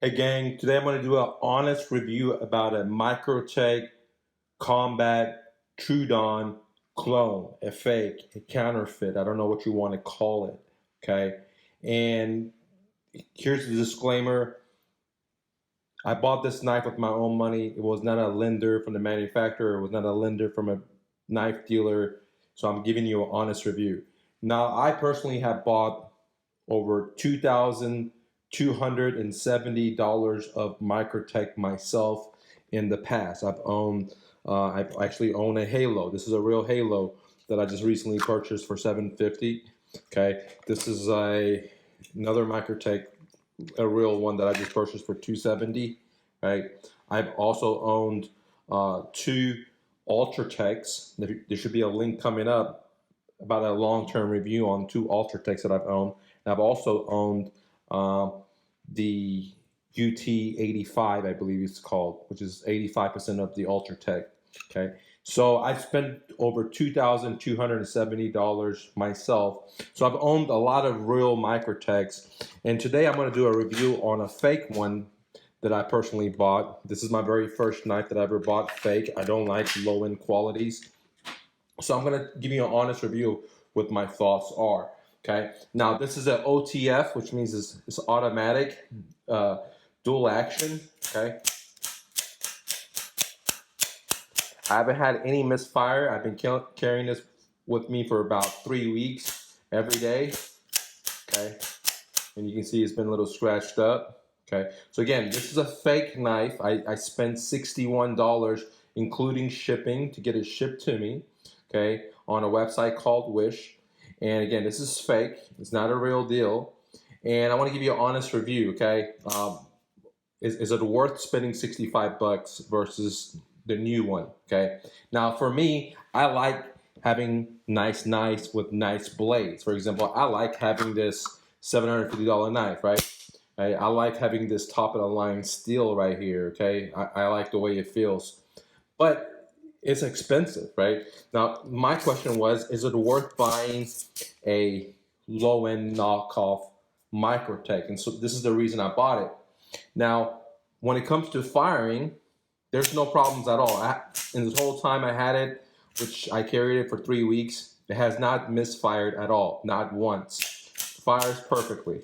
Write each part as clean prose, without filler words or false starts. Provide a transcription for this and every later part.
Hey gang, today I'm going to do an honest review about a Microtech Combat Troodon clone, a fake, a counterfeit. I don't know what you want to call it, okay? And here's the disclaimer. I bought this knife with my own money. It was not a lender from the manufacturer. It was not a lender from a knife dealer. So I'm giving you an honest review. Now, I personally have bought over $2,270 of Microtech myself in the past. I've actually owned a Halo. This is a real Halo that I just recently purchased for $750. Okay, this is another Microtech, a real one that I just purchased for $270. Right. I've also owned two Ultratechs. There should be a link coming up about a long-term review on two Ultratechs that I've owned. And I've also owned the UT85, I believe it's called, which is 85% of the Ultratech. Okay, so I've spent over $2,270 myself. So I've owned a lot of real Microtechs, and today I'm going to do a review on a fake one that I personally bought. This is my very first knife that I ever bought fake. I don't like low-end qualities. So I'm going to give you an honest review what my thoughts are. Okay, now this is an OTF, which means it's automatic, dual action. Okay, I haven't had any misfire. I've been carrying this with me for about 3 weeks every day. Okay, and you can see it's been a little scratched up. Okay, so again, this is a fake knife. I spent $61, including shipping, to get it shipped to me. Okay, on a website called Wish. And again, this is fake. It's not a real deal. And I want to give you an honest review, okay? Is it worth spending $65 versus the new one, okay? Now, for me, I like having nice knives with nice blades. For example, I like having this $750 knife, right? I like having this top-of-the-line steel right here, okay? I like the way it feels. But it's expensive, right? Now, my question was, is it worth buying a low-end knockoff Microtech? And so this is the reason I bought it. Now, when it comes to firing, there's no problems at all. In this whole time I had it, which I carried it for 3 weeks, it has not misfired at all, not once. Fires perfectly,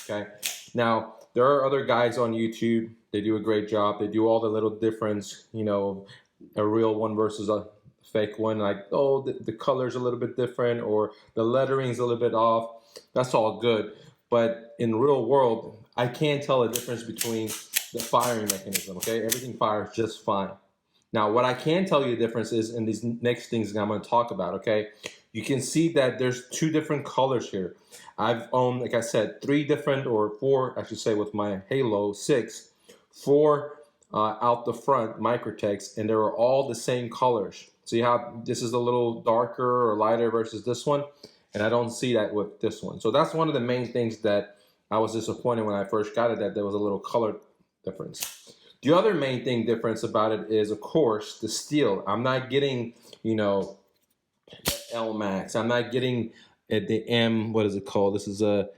okay? Now, there are other guys on YouTube. They do a great job. They do all the little difference, you know, a real one versus a fake one, like, oh, the color's a little bit different or the lettering's a little bit off. That's all good. But in real world, I can't tell the difference between the firing mechanism, okay? Everything fires just fine. Now, what I can tell you the difference is in these next things that I'm going to talk about, okay? You can see that there's two different colors here. I've owned, like I said, 3 different, or 4, I should say, with my Halo 6, 4 out the front Microtechs, and they were all the same colors. See how this is a little darker or lighter versus this one, and I don't see that with this one. So that's one of the main things that I was disappointed when I first got it, that there was a little color difference. The other main thing difference about it is, of course, the steel. I'm not getting, you know, L Max. I'm not getting the M, what is it called? This is a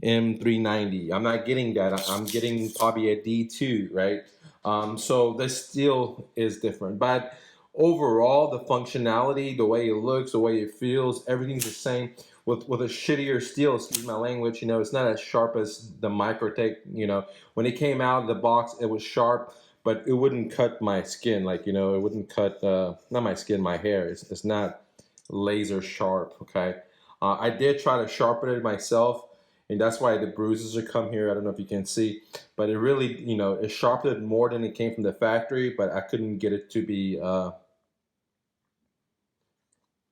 M390. I'm not getting that. I'm getting probably a D2, right? So the steel is different, but overall the functionality, the way it looks, the way it feels, everything's the same. With a shittier steel, excuse my language, you know, it's not as sharp as the Microtech. You know, when it came out of the box, it was sharp, but it wouldn't cut my skin. Like, you know, it wouldn't cut not my skin, my hair. It's not laser sharp. Okay, I did try to sharpen it myself, and that's why the bruises are come here. I don't know if you can see, but it really, you know, it sharpened it more than it came from the factory, but I couldn't get it to be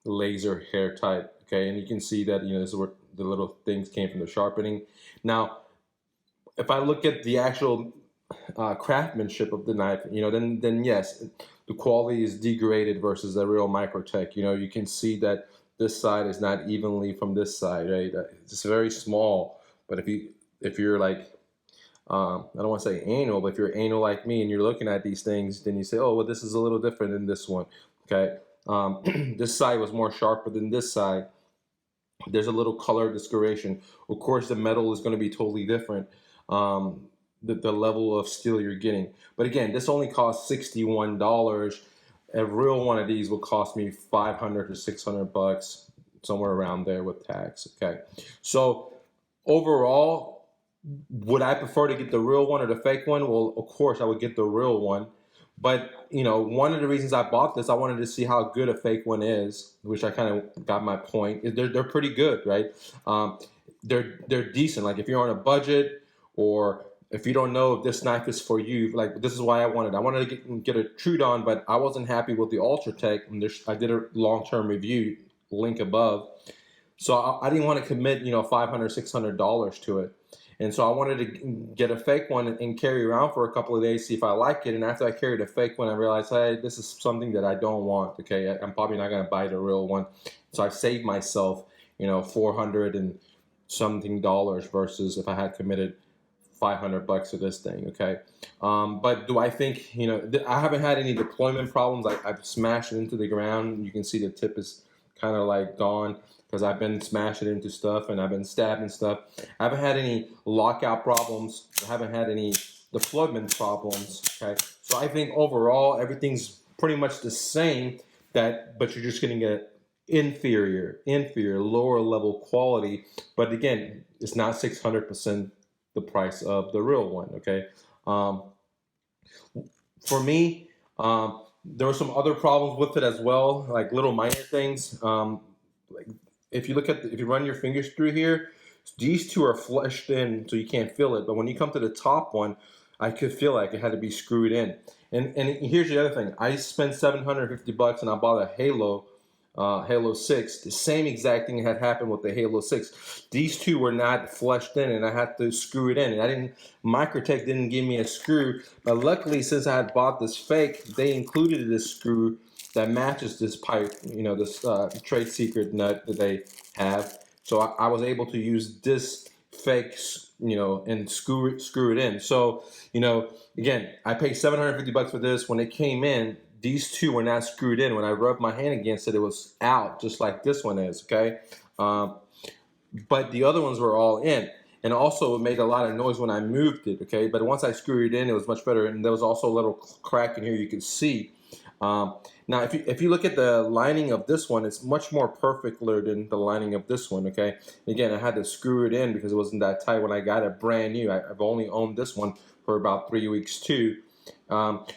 laser hair type. Okay, and you can see that, you know, this is where the little things came from the sharpening. Now, if I look at the actual craftsmanship of the knife, you know, then yes, the quality is degraded versus the real Microtech. You know, you can see that this side is not evenly from this side, right? It's very small. But if you're like, I don't want to say anal, but if you're anal like me and you're looking at these things, then you say, oh, well, this is a little different than this one. Okay, this side was more sharper than this side. There's a little color discoloration. Of course, the metal is going to be totally different. the level of steel you're getting. But again, this only costs $61. A real one of these will cost me $500 to $600, somewhere around there with tax. Okay, so overall, would I prefer to get the real one or the fake one? Well, of course, I would get the real one. But you know, one of the reasons I bought this, I wanted to see how good a fake one is, which I kind of got my point. They're pretty good, right? They're decent. Like if you're on a budget, or if you don't know if this knife is for you, like this is why I wanted. I wanted to get a Troodon, but I wasn't happy with the Ultratech. And I did a long-term review, link above. So I didn't want to commit, you know, $500, $600 to it. And so I wanted to get a fake one and carry around for a couple of days, see if I like it. And after I carried a fake one, I realized, hey, this is something that I don't want. Okay, I'm probably not going to buy the real one. So I've saved myself, you know, $400 and something versus if I had committed $500 to this thing. Okay, but do I think, you know, I haven't had any deployment problems. I've smashed it into the ground. You can see the tip is kind of like gone, because I've been smashing into stuff and I've been stabbing stuff. I haven't had any lockout problems. I haven't had any deployment problems. Okay, so I think overall everything's pretty much the same. But you're just getting a inferior, lower level quality. But again, it's not 600% the price of the real one. Okay, for me, there were some other problems with it as well, like little minor things. Like if you look at if you run your fingers through here, these two are fleshed in, so you can't feel it. But when you come to the top one, I could feel like it had to be screwed in. And here's the other thing: I spent $750 and I bought a Halo 6. The same exact thing had happened with the Halo 6. These two were not fleshed in, and I had to screw it in. And Microtech didn't give me a screw, but luckily, since I had bought this fake, they included this screw that matches this pipe, you know, this trade secret nut that they have. So I was able to use this fake, you know, and screw it in. So, you know, again, I paid $750 for this. When it came in, these two were not screwed in. When I rubbed my hand against it, it was out, just like this one is, okay? But the other ones were all in. And also, it made a lot of noise when I moved it, okay? But once I screwed it in, it was much better. And there was also a little crack in here you could see. Now, if you look at the lining of this one, it's much more perfectly than the lining of this one, okay? Again, I had to screw it in because it wasn't that tight when I got it brand new. I've only owned this one for about 3 weeks too.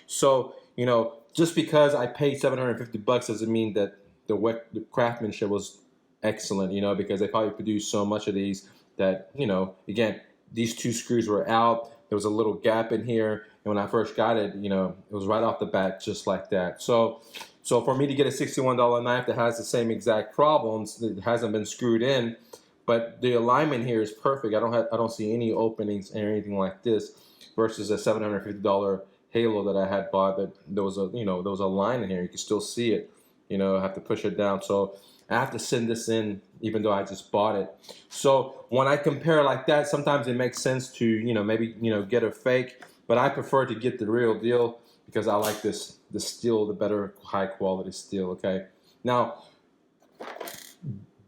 So, you know, just because I paid $750 doesn't mean that the craftsmanship was excellent, you know, because they probably produced so much of these that, you know, again, these two screws were out. There was a little gap in here. And when I first got it, you know, it was right off the bat just like that. So for me to get a $61 knife that has the same exact problems, it hasn't been screwed in, but the alignment here is perfect. I don't see any openings or anything like this, versus a $750 Halo that I had bought that there was a line in here. You can still see it. You know, I have to push it down. So I have to send this in even though I just bought it. So when I compare like that, sometimes it makes sense to, you know, maybe, you know, get a fake. But I prefer to get the real deal because I like the steel, the better high quality steel, okay? Now,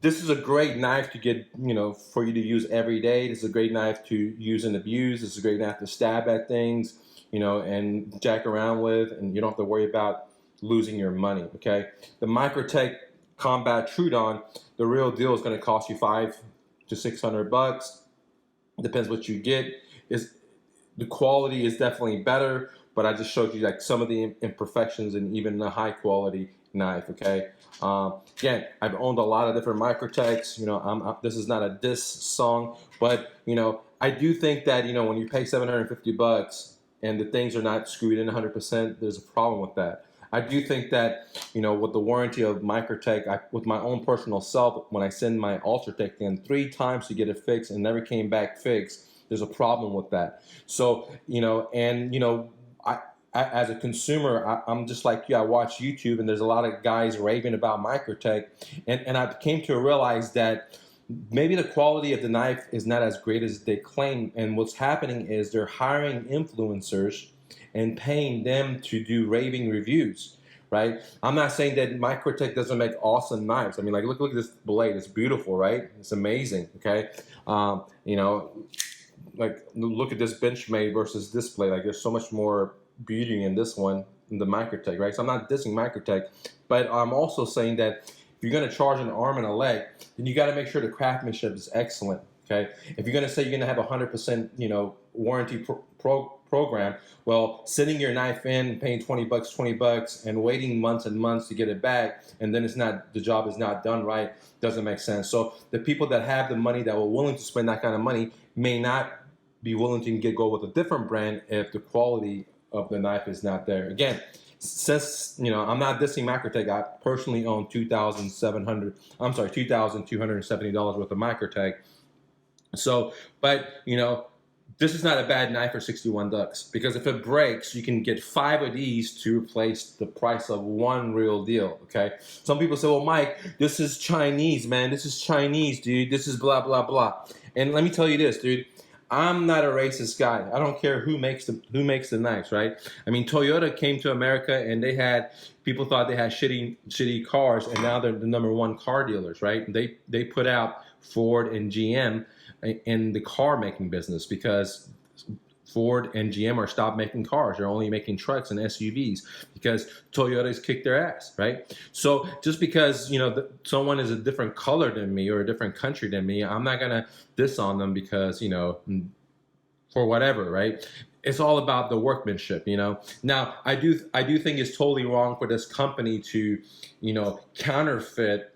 this is a great knife to get, you know, for you to use every day. This is a great knife to use and abuse. This is a great knife to stab at things, you know, and jack around with, and you don't have to worry about losing your money, okay? The Microtech Combat Troodon, the real deal is going to cost you $500 to $600. Depends what you get. The quality is definitely better, but I just showed you like some of the imperfections and even the high quality knife, okay? Again, I've owned a lot of different Microtechs. You know, this is not a diss song, but, you know, I do think that, you know, when you pay $750 and the things are not screwed in 100%, there's a problem with that. I do think that, you know, with the warranty of Microtech, with my own personal self, when I send my Ultratech in 3 times to get it fixed and never came back fixed, there's a problem with that. So, you know, and, you know, I as a consumer, I'm just like you. I watch YouTube, and there's a lot of guys raving about Microtech, and I came to realize that maybe the quality of the knife is not as great as they claim. And what's happening is they're hiring influencers and paying them to do raving reviews, right? I'm not saying that Microtech doesn't make awesome knives. I mean, like, look at this blade. It's beautiful, right? It's amazing, okay? You know, like look at this Benchmade versus this blade. Like there's so much more beauty in this one, in the Microtech, right? So I'm not dissing Microtech, but I'm also saying that if you're gonna charge an arm and a leg, then you gotta make sure the craftsmanship is excellent, okay? If you're gonna say you're gonna have 100%, you know, warranty program, well, sending your knife in, paying 20 bucks, and waiting months and months to get it back, and then the job is not done right, doesn't make sense. So the people that have the money, that were willing to spend that kind of money, may not be willing to go with a different brand if the quality of the knife is not there. Again, since, you know, I'm not dissing Microtech, I personally own $2,270 worth of Microtech. So, but, you know, this is not a bad knife for 61 bucks, because if it breaks, you can get 5 of these to replace the price of one real deal, okay? Some people say, well, Mike, this is Chinese, man. This is Chinese, dude. This is blah, blah, blah. And let me tell you this, dude. I'm not a racist guy. I don't care who makes the knives, right? I mean, Toyota came to America and people thought they had shitty cars, and now they're the #1 car dealers, right? They put out Ford and GM in the car making business, because Ford and GM are stopped making cars. They're only making trucks and SUVs because Toyota's kicked their ass, right? So just because, you know, someone is a different color than me or a different country than me, I'm not gonna diss on them because, you know, for whatever, right? It's all about the workmanship, you know. Now, I do think it's totally wrong for this company to, you know, counterfeit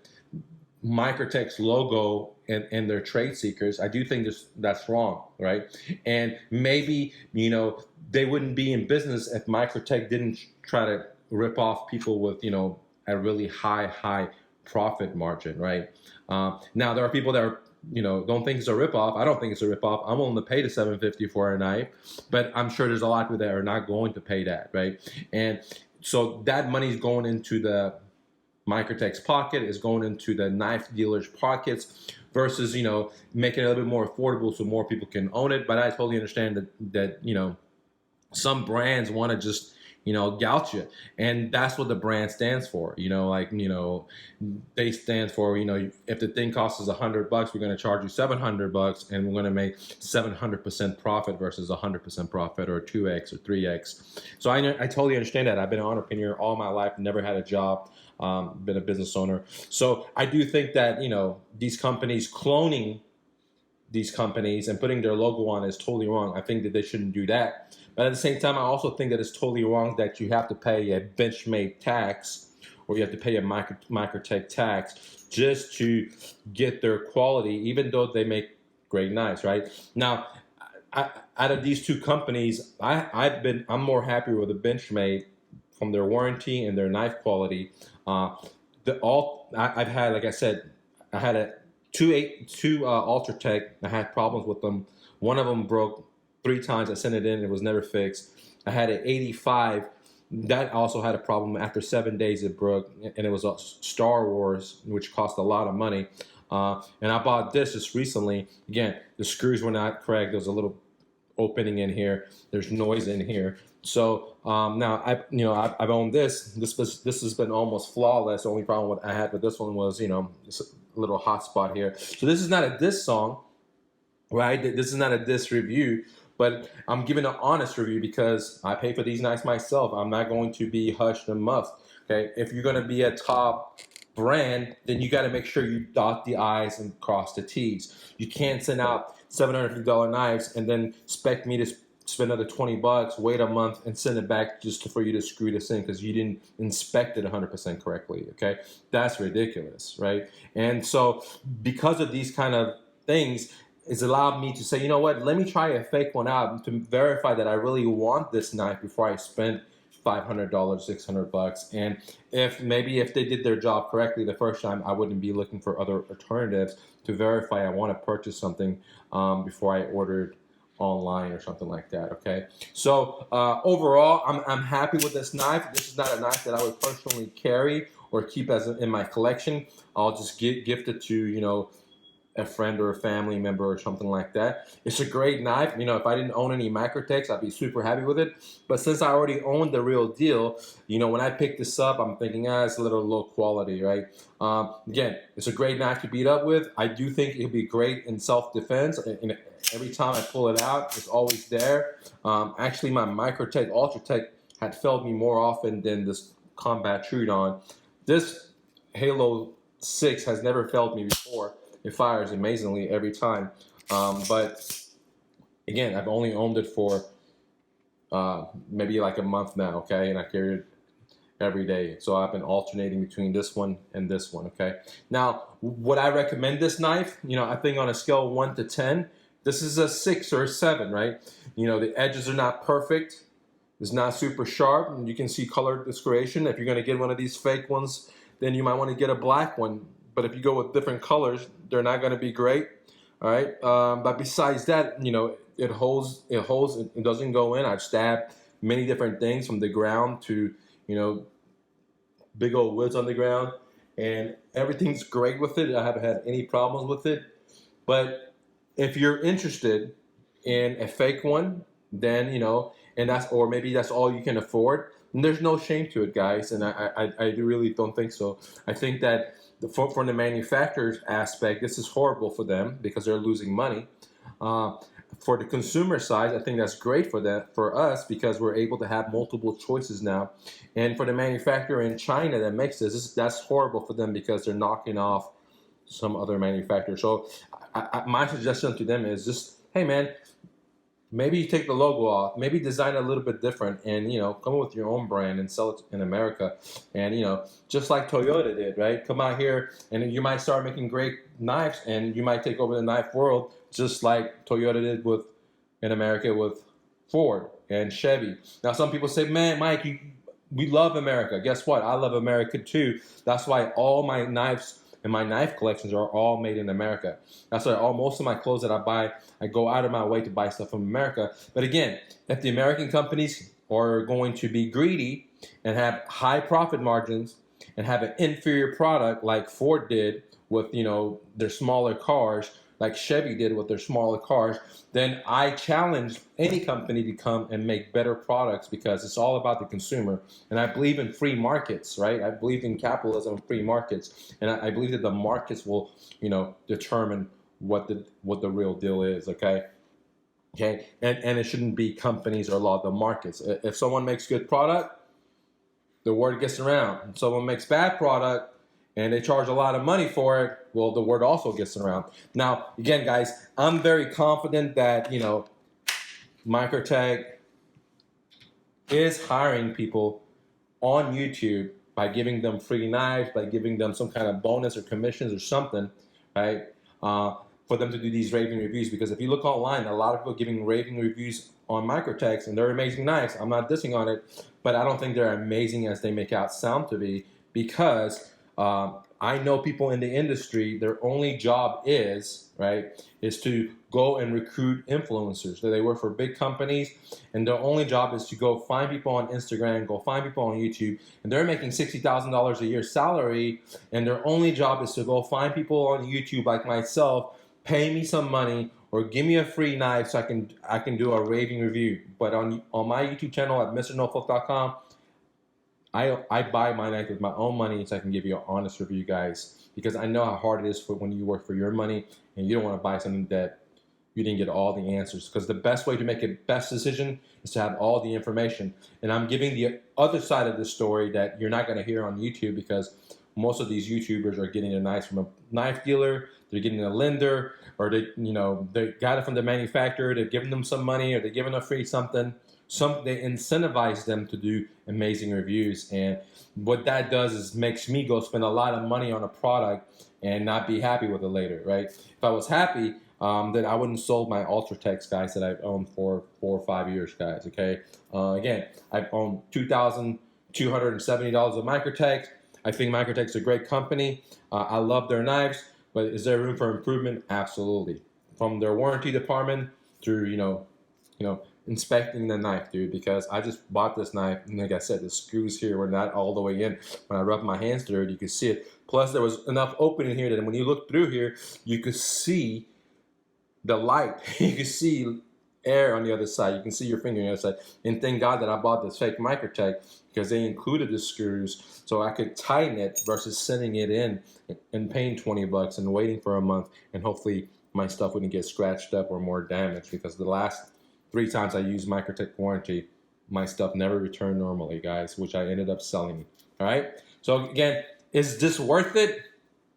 Microtech's logo and their trade secrets. I do think that's wrong, right? And maybe, you know, they wouldn't be in business if Microtech didn't try to rip off people with, you know, a really high profit margin, right? Now there are people that are, you know, don't think it's a ripoff. I don't think it's a ripoff. I'm willing to pay the $750 for a knife, but I'm sure there's a lot of people that are not going to pay that, right? And so that money's going into the Microtech's pocket, is going into the knife dealer's pockets, versus, you know, making it a little bit more affordable so more people can own it. But I totally understand that you know, some brands want to just, you know, gouge you, and that's what the brand stands for. You know, like, you know, they stand for, you know, if the thing costs us $100, we're going to charge you $700, and we're going to make 700% profit versus 100% profit, or 2x or 3x. So I totally understand that. I've been an entrepreneur all my life, never had a job. Been a business owner. So I do think that, you know, these companies cloning these companies and putting their logo on is totally wrong. I think that they shouldn't do that. But at the same time, I also think that it's totally wrong that you have to pay a Benchmade tax, or you have to pay a Microtech tax just to get their quality, even though they make great knives, right? Now, out of these two companies, I'm more happy with the Benchmade from their warranty and their knife quality. I've had, like I said, I had two Ultratech. I had problems with them. One of them broke 3 times. I sent it in, it was never fixed. I had an 85 that also had a problem. After 7 days it broke, and it was a Star Wars, which cost a lot of money. And I bought this just recently. Again, the screws were not correct. There was a little opening in here. There's noise in here. So now I've owned this. This has been almost flawless. The only problem I had with this one was, you know, just a little hot spot here. So this is not a diss song, right? This is not a diss review, but I'm giving an honest review because I pay for these knives myself. I'm not going to be hushed and muffed. Okay, if you're going to be a top brand, then you got to make sure you dot the I's and cross the T's. You can't send out $750 knives and then expect me to spend another $20, wait a month, and send it back just for you to screw this in because you didn't inspect it 100% correctly, okay? That's ridiculous, right? And so because of these kind of things, it's allowed me to say, you know what, let me try a fake one out to verify that I really want this knife before I spend $500, $600. And if they did their job correctly the first time, I wouldn't be looking for other alternatives to verify I want to purchase something before I ordered online or something like that, okay? So overall, I'm happy with this knife. This is not a knife that I would personally carry or keep in my collection. I'll just gift it to, you know, a friend or a family member or something like that. It's a great knife. You know, if I didn't own any Microtechs, I'd be super happy with it. But since I already owned the real deal, you know, when I picked this up, I'm thinking, it's a little low quality, right? Again, it's a great knife to beat up with. I do think it'll be great in self-defense. every time I pull it out, it's always there. Actually, my Microtech Ultratech had failed me more often than this Combat Troodon. This Halo 6 has never failed me before. It fires amazingly every time. But again, I've only owned it for maybe like a month now, okay? And I carry it every day. So I've been alternating between this one and this one, okay? Now, would I recommend this knife? You know, I think on a scale of 1 to 10, this is a 6 or a 7, right? You know, the edges are not perfect. It's not super sharp, and you can see color discoloration. If you're gonna get one of these fake ones, then you might wanna get a black one. But if you go with different colors, they're not gonna be great, all right? But besides that, you know, it holds, it doesn't go in. I've stabbed many different things from the ground to, you know, big old woods on the ground, and everything's great with it. I haven't had any problems with it. But if you're interested in a fake one, then, you know, and that's, or maybe that's all you can afford, and there's no shame to it, guys. And I really don't think so. I think that from the manufacturer's aspect, this is horrible for them because they're losing money. For the consumer side, I think that's great for us because we're able to have multiple choices now. And for the manufacturer in China that makes this, that's horrible for them because they're knocking off some other manufacturer. So my suggestion to them is just, hey man, maybe you take the logo off, maybe design it a little bit different, and, you know, come up with your own brand and sell it in America. And, you know, just like Toyota did, right? Come out here and you might start making great knives, and you might take over the knife world, just like Toyota did in America with Ford and Chevy. Now, some people say, man, Mike, we love America. Guess what? I love America too. That's why all my knives and my knife collections are all made in America. That's why most of my clothes that I buy, I go out of my way to buy stuff from America. But again, if the American companies are going to be greedy and have high profit margins and have an inferior product like Ford did with, you know, their smaller cars, like Chevy did with their smaller cars, then I challenge any company to come and make better products, because it's all about the consumer. And I believe in free markets, right? I believe in capitalism and free markets. And I believe that the markets will, you know, determine what the real deal is, okay? Okay, and it shouldn't be companies or law, the markets. If someone makes good product, the word gets around. If someone makes bad product, and they charge a lot of money for it, well, the word also gets around. Now, again, guys, I'm very confident that, you know, Microtech is hiring people on YouTube by giving them free knives, by giving them some kind of bonus or commissions or something, right, for them to do these raving reviews. Because if you look online, a lot of people are giving raving reviews on Microtechs, and they're amazing knives. I'm not dissing on it, but I don't think they're amazing as they make out sound to be, because I know people in the industry, their only job is, right, is to go and recruit influencers. So they work for big companies, and their only job is to go find people on Instagram, go find people on YouTube, and they're making $60,000 a year salary, and their only job is to go find people on YouTube like myself, pay me some money, or give me a free knife so I can do a raving review. But on my YouTube channel at MrNoFlook.com, I buy my knife with my own money so I can give you an honest review, guys, because I know how hard it is when you work for your money and you don't want to buy something that you didn't get all the answers. Because the best way to make a best decision is to have all the information. And I'm giving the other side of the story that you're not going to hear on YouTube, because most of these YouTubers are getting their knives from a knife dealer, they're getting a lender, or they got it from the manufacturer, they're giving them some money, or they're giving them free something. They incentivize them to do amazing reviews, and what that does is makes me go spend a lot of money on a product and not be happy with it later, right? If I was happy, then I wouldn't have sold my Ultratechs, guys, that I've owned for 4 or 5 years, guys, okay? Again, I've owned $2,270 of Microtech. I think Microtech's a great company. I love their knives, but is there room for improvement? Absolutely. From their warranty department through, you know, inspecting the knife, dude, because I just bought this knife, and like I said, the screws here were not all the way in. When I rubbed my hands through it, you could see it. Plus, there was enough opening here that when you look through here, you could see the light. You could see air on the other side. You can see your finger on the other side. And thank God that I bought this fake Microtech, because they included the screws so I could tighten it versus sending it in and paying $20 and waiting for a month and hopefully my stuff wouldn't get scratched up or more damaged, because the last 3 times I used Microtech warranty, my stuff never returned normally, guys, which I ended up selling. All right. So again, is this worth it?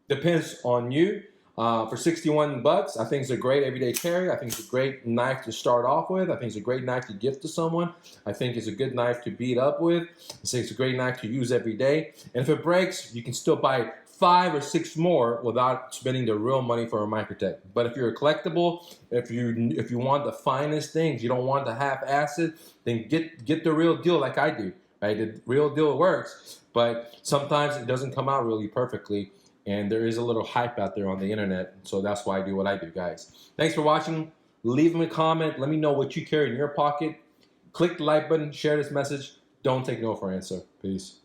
Depends on you. For 61 bucks, I think it's a great everyday carry. I think it's a great knife to start off with. I think it's a great knife to gift to someone. I think it's a good knife to beat up with. I think it's a great knife to use every day. And if it breaks, you can still buy 5 or 6 more without spending the real money for a Microtech. But if you're a collectible, if you want the finest things, you don't want the half-assed, then get the real deal like I do. Right? The real deal works, but sometimes it doesn't come out really perfectly. And there is a little hype out there on the internet, so that's why I do what I do, guys. Thanks for watching. Leave me a comment. Let me know what you carry in your pocket. Click the like button. Share this message. Don't take no for an answer. Peace.